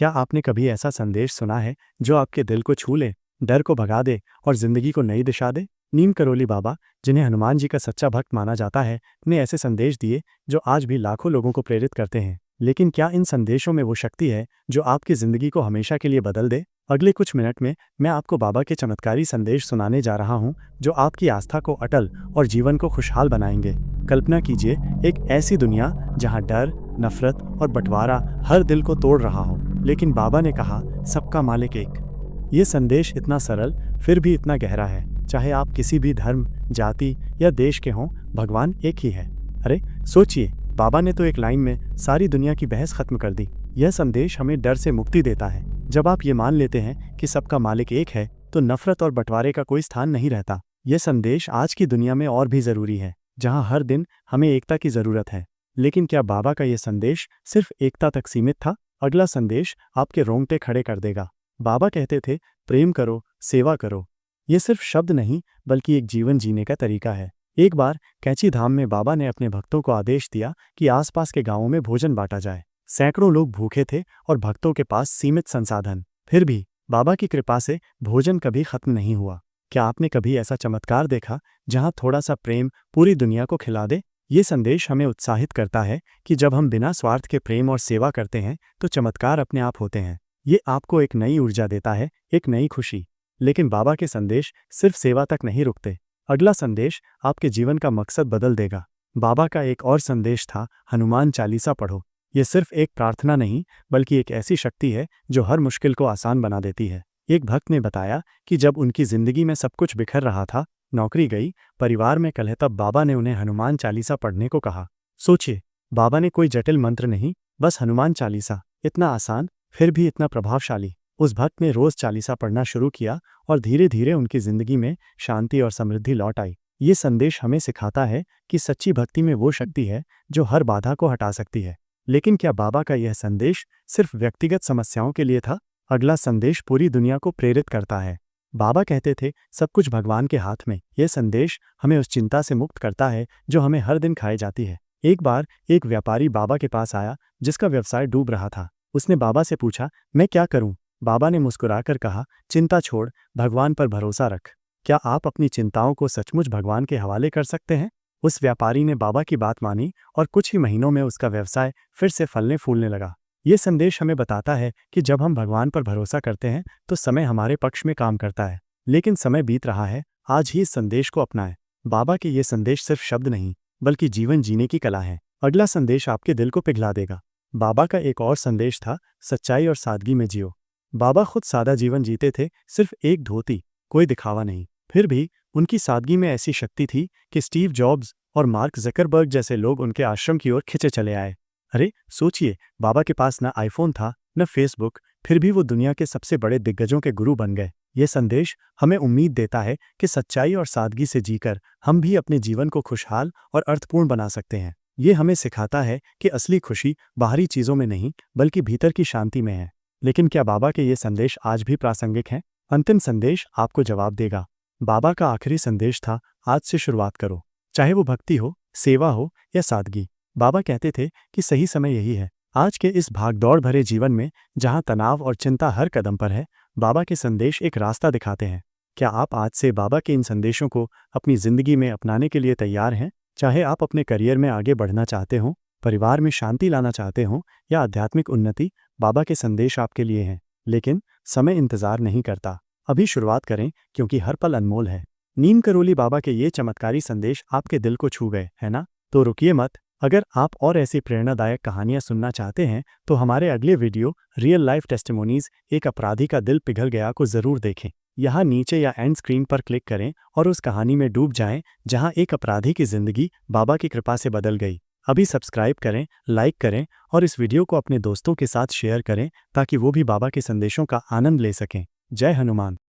क्या आपने कभी ऐसा संदेश सुना है जो आपके दिल को छू ले, डर को भगा दे और जिंदगी को नई दिशा दे? नीम करोली बाबा, जिन्हें हनुमान जी का सच्चा भक्त माना जाता है, ने ऐसे संदेश दिए जो आज भी लाखों लोगों को प्रेरित करते हैं। लेकिन क्या इन संदेशों में वो शक्ति है जो आपकी जिंदगी को हमेशा के लिए बदल दे? अगले कुछ मिनट में मैं आपको बाबा के चमत्कारी संदेश सुनाने जा रहा हूँ जो आपकी आस्था को अटल और जीवन को खुशहाल बनाएंगे। कल्पना कीजिए एक ऐसी दुनिया जहाँ डर, नफरत और बंटवारा हर दिल को तोड़ रहा हो, लेकिन बाबा ने कहा सबका मालिक एक। ये संदेश इतना सरल फिर भी इतना गहरा है। चाहे आप किसी भी धर्म, जाति या देश के हों, भगवान एक ही है। अरे सोचिए, बाबा ने तो एक लाइन में सारी दुनिया की बहस खत्म कर दी। यह संदेश हमें डर से मुक्ति देता है। जब आप ये मान लेते हैं कि सबका मालिक एक है, तो नफरत और बंटवारे का कोई स्थान नहीं रहता। यह संदेश आज की दुनिया में और भी जरूरी है, जहां हर दिन हमें एकता की जरूरत है। लेकिन क्या बाबा का यह संदेश सिर्फ एकता तक सीमित था? अगला संदेश आपके रोंगटे खड़े कर देगा। बाबा कहते थे, प्रेम करो, सेवा करो। ये सिर्फ शब्द नहीं, बल्कि एक जीवन जीने का तरीका है। एक बार कैंची धाम में बाबा ने अपने भक्तों को आदेश दिया कि आसपास के गांवों में भोजन बांटा जाए। सैकड़ों लोग भूखे थे और भक्तों के पास सीमित संसाधन। फिर भी बाबा की कृपा से भोजन कभी खत्म नहीं हुआ। क्या आपने कभी ऐसा चमत्कार देखा जहां थोड़ा सा प्रेम पूरी दुनिया को खिला दे? ये संदेश हमें उत्साहित करता है कि जब हम बिना स्वार्थ के प्रेम और सेवा करते हैं तो चमत्कार अपने आप होते हैं। ये आपको एक नई ऊर्जा देता है, एक नई खुशी। लेकिन बाबा के संदेश सिर्फ सेवा तक नहीं रुकते। अगला संदेश आपके जीवन का मकसद बदल देगा। बाबा का एक और संदेश था, हनुमान चालीसा पढ़ो। ये सिर्फ एक प्रार्थना नहीं, बल्कि एक ऐसी शक्ति है जो हर मुश्किल को आसान बना देती है। एक भक्त ने बताया कि जब उनकी जिंदगी में सब कुछ बिखर रहा था, नौकरी गई, परिवार में कलह, तब बाबा ने उन्हें हनुमान चालीसा पढ़ने को कहा। सोचिए, बाबा ने कोई जटिल मंत्र नहीं, बस हनुमान चालीसा। इतना आसान, फिर भी इतना प्रभावशाली। उस भक्त ने रोज चालीसा पढ़ना शुरू किया और धीरे धीरे उनकी जिंदगी में शांति और समृद्धि लौट आई। ये संदेश हमें सिखाता है कि सच्ची भक्ति में वो शक्ति है जो हर बाधा को हटा सकती है। लेकिन क्या बाबा का यह संदेश सिर्फ व्यक्तिगत समस्याओं के लिए था? अगला संदेश पूरी दुनिया को प्रेरित करता है। बाबा कहते थे, सब कुछ भगवान के हाथ में। यह संदेश हमें उस चिंता से मुक्त करता है जो हमें हर दिन खाए जाती है। एक बार एक व्यापारी बाबा के पास आया जिसका व्यवसाय डूब रहा था। उसने बाबा से पूछा, मैं क्या करूं? बाबा ने मुस्कुराकर कहा, चिंता छोड़, भगवान पर भरोसा रख। क्या आप अपनी चिंताओं को सचमुच भगवान के हवाले कर सकते हैं? उस व्यापारी ने बाबा की बात मानी और कुछ ही महीनों में उसका व्यवसाय फिर से फलने फूलने लगा। ये संदेश हमें बताता है कि जब हम भगवान पर भरोसा करते हैं तो समय हमारे पक्ष में काम करता है। लेकिन समय बीत रहा है, आज ही इस संदेश को अपनाएं। बाबा के ये संदेश सिर्फ शब्द नहीं, बल्कि जीवन जीने की कला है। अगला संदेश आपके दिल को पिघला देगा। बाबा का एक और संदेश था, सच्चाई और सादगी में जियो। बाबा खुद सादा जीवन जीते थे, सिर्फ एक धोती, कोई दिखावा नहीं। फिर भी उनकी सादगी में ऐसी शक्ति थी कि स्टीव जॉब्स और मार्क जकरबर्ग जैसे लोग उनके आश्रम की ओर खिंचे चले आए। अरे सोचिए, बाबा के पास न आईफोन था, न फेसबुक, फिर भी वो दुनिया के सबसे बड़े दिग्गजों के गुरु बन गए। ये संदेश हमें उम्मीद देता है कि सच्चाई और सादगी से जीकर हम भी अपने जीवन को खुशहाल और अर्थपूर्ण बना सकते हैं। ये हमें सिखाता है कि असली खुशी बाहरी चीजों में नहीं, बल्कि भीतर की शांति में है। लेकिन क्या बाबा के ये संदेश आज भी प्रासंगिक हैं? अंतिम संदेश आपको जवाब देगा। बाबा का आखिरी संदेश था, आज से शुरुआत करो। चाहे वो भक्ति हो, सेवा हो या सादगी। बाबा कहते थे कि सही समय यही है। आज के इस भागदौड़ भरे जीवन में, जहां तनाव और चिंता हर कदम पर है, बाबा के संदेश एक रास्ता दिखाते हैं। क्या आप आज से बाबा के इन संदेशों को अपनी जिंदगी में अपनाने के लिए तैयार हैं? चाहे आप अपने करियर में आगे बढ़ना चाहते हो, परिवार में शांति लाना चाहते हो या आध्यात्मिक उन्नति, बाबा के संदेश आपके लिए हैं। लेकिन समय इंतजार नहीं करता। अभी शुरुआत करें, क्योंकि हर पल अनमोल है। नीम करोली बाबा के ये चमत्कारी संदेश आपके दिल को छू गए, है ना? तो रुकिए मत। अगर आप और ऐसी प्रेरणादायक कहानियां सुनना चाहते हैं तो हमारे अगले वीडियो रियल लाइफ टेस्टिमोनीज, एक अपराधी का दिल पिघल गया, को जरूर देखें। यहाँ नीचे या एंड स्क्रीन पर क्लिक करें और उस कहानी में डूब जाएं जहां एक अपराधी की जिंदगी बाबा की कृपा से बदल गई। अभी सब्सक्राइब करें, लाइक करें और इस वीडियो को अपने दोस्तों के साथ शेयर करें ताकि वो भी बाबा के संदेशों का आनंद ले सकें। जय हनुमान।